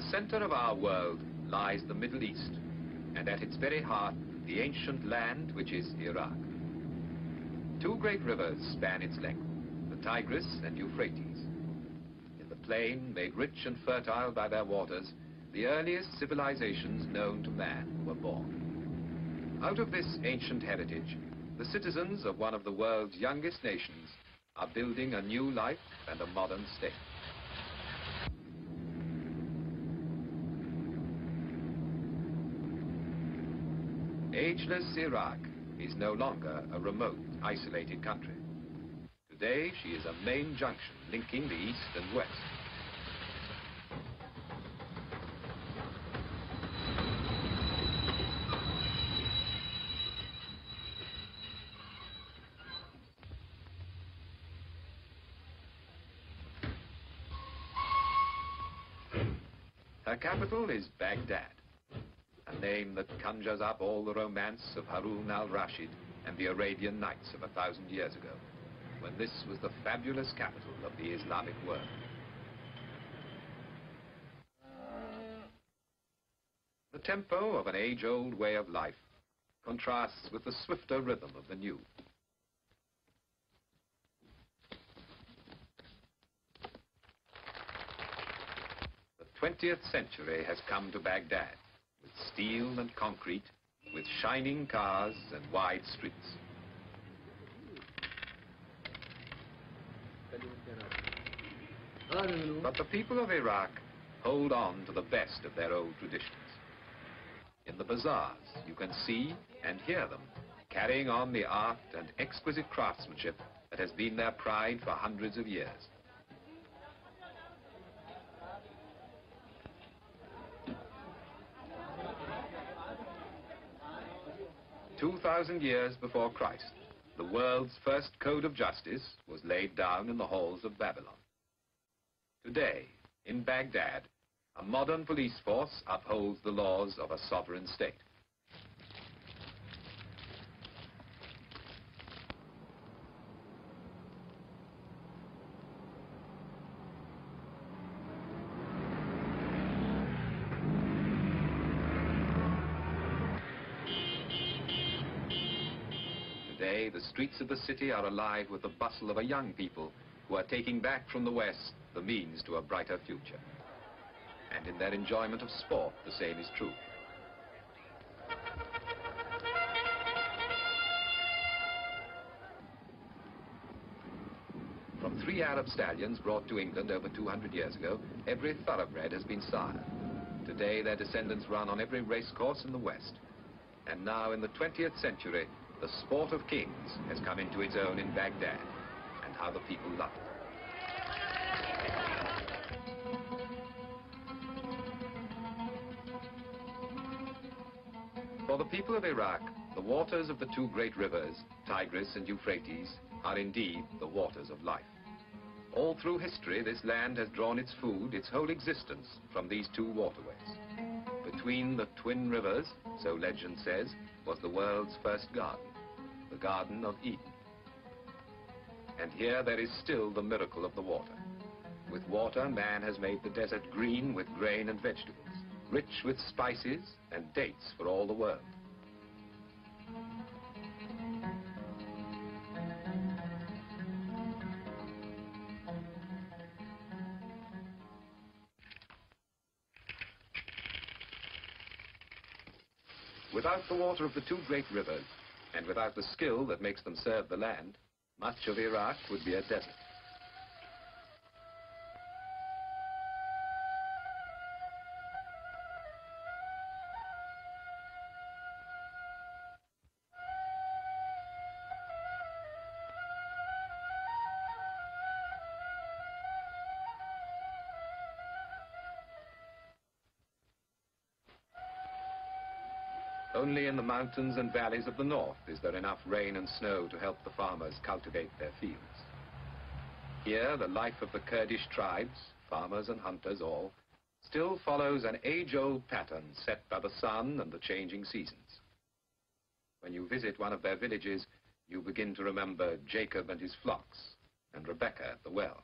the center of our world lies the Middle East, and at its very heart, the ancient land which is Iraq. Two great rivers span its length, the Tigris and Euphrates. In the plain, made rich and fertile by their waters, the earliest civilizations known to man were born. Out of this ancient heritage, the citizens of one of the world's youngest nations are building a new life and a modern state. Ageless Iraq is no longer a remote, isolated country. Today, she is a main junction linking the East and West. Her capital is Baghdad, a name that conjures up all the romance of Harun al-Rashid and the Arabian Nights of 1,000 years ago, when this was the fabulous capital of the Islamic world. The tempo of an age-old way of life contrasts with the swifter rhythm of the new. The 20th century has come to Baghdad, with steel and concrete, with shining cars and wide streets. But the people of Iraq hold on to the best of their old traditions. In the bazaars, you can see and hear them carrying on the art and exquisite craftsmanship that has been their pride for hundreds of years. 2,000 years before Christ, the world's first code of justice was laid down in the halls of Babylon. Today, in Baghdad, a modern police force upholds the laws of a sovereign state. Today, the streets of the city are alive with the bustle of a young people who are taking back from the West the means to a brighter future. And in their enjoyment of sport, the same is true. From 3 Arab stallions brought to England over 200 years ago, every thoroughbred has been sired. Today, their descendants run on every racecourse in the West. And now, in the 20th century, the sport of kings has come into its own in Baghdad, and how the people love it. For the people of Iraq, the waters of the 2 great rivers, Tigris and Euphrates, are indeed the waters of life. All through history, this land has drawn its food, its whole existence, from these 2 waterways. Between the twin rivers, so legend says, was the world's first garden, the Garden of Eden. And here there is still the miracle of the water. With water, man has made the desert green with grain and vegetables, rich with spices and dates for all the world. Without the water of the 2 great rivers, and without the skill that makes them serve the land, much of Iraq would be a desert. Only in the mountains and valleys of the north is there enough rain and snow to help the farmers cultivate their fields. Here, the life of the Kurdish tribes, farmers and hunters all, still follows an age-old pattern set by the sun and the changing seasons. When you visit one of their villages, you begin to remember Jacob and his flocks, and Rebecca at the well.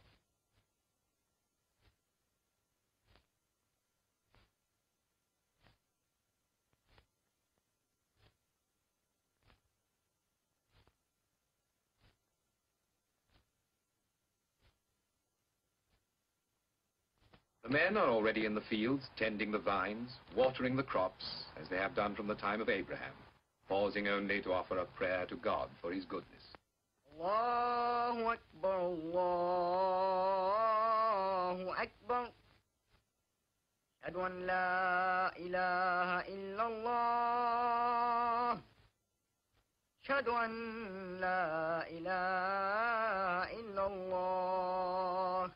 The men are already in the fields, tending the vines, watering the crops, as they have done from the time of Abraham, pausing only to offer a prayer to God for his goodness. Allahu Akbar, Allahu Akbar. Ashhadu an la ilaha illallah. Ashhadu an la ilaha illallah.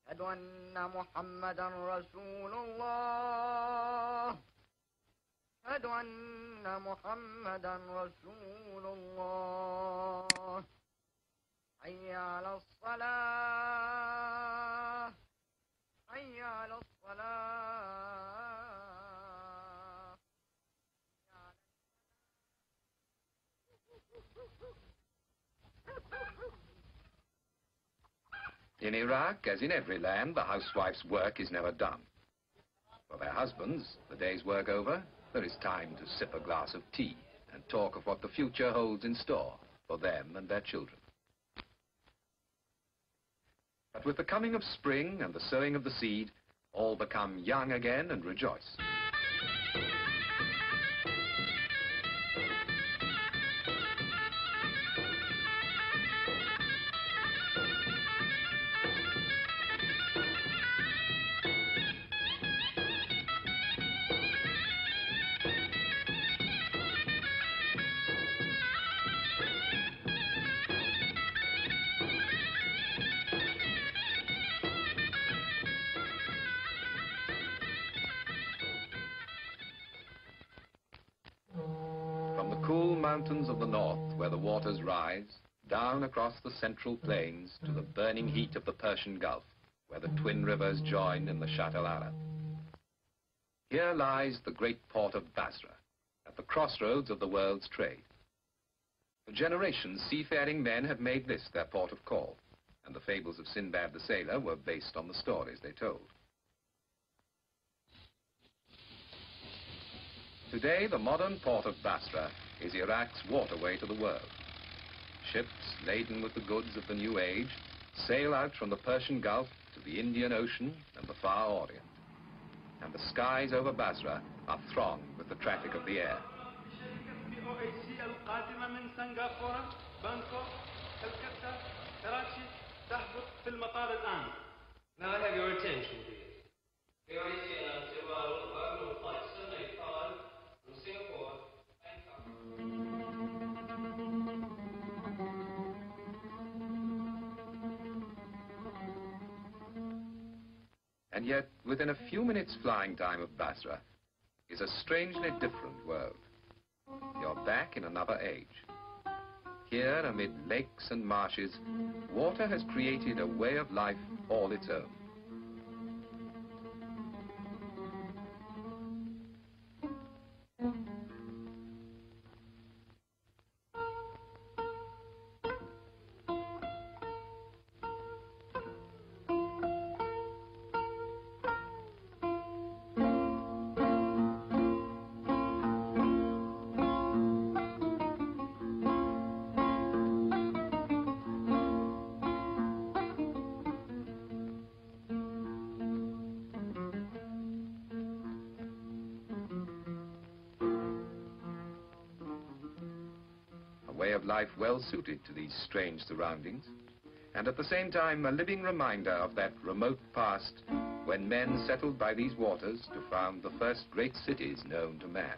Ashhadu anna Muhammadan Rasulullah. أشهد أن محمدا رسول الله. حي على الصلاة، حي على الصلاة. In Iraq, as in every land, the housewife's work is never done. For their husbands, the day's work over, there is time to sip a glass of tea and talk of what the future holds in store for them and their children. But with the coming of spring and the sowing of the seed, all become young again and rejoice. From the cool mountains of the north, where the waters rise, down across the central plains to the burning heat of the Persian Gulf, where the twin rivers join in the Shatt al-Arab. Here lies the great port of Basra, at the crossroads of the world's trade. For generations, seafaring men have made this their port of call, and the fables of Sinbad the Sailor were based on the stories they told. Today, the modern port of Basra is Iraq's waterway to the world. Ships laden with the goods of the new age sail out from the Persian Gulf to the Indian Ocean and the Far Orient. And the skies over Basra are thronged with the traffic of the air. Now I have your attention, please. We already see announced arrival of Wagner flight 785 from Singapore and And yet, within a few minutes flying time of Basra is a strangely different world. You're back in another age. Here, amid lakes and marshes, water has created a way of life all its own. A way of life well suited to these strange surroundings, and at the same time a living reminder of that remote past when men settled by these waters to found the first great cities known to man.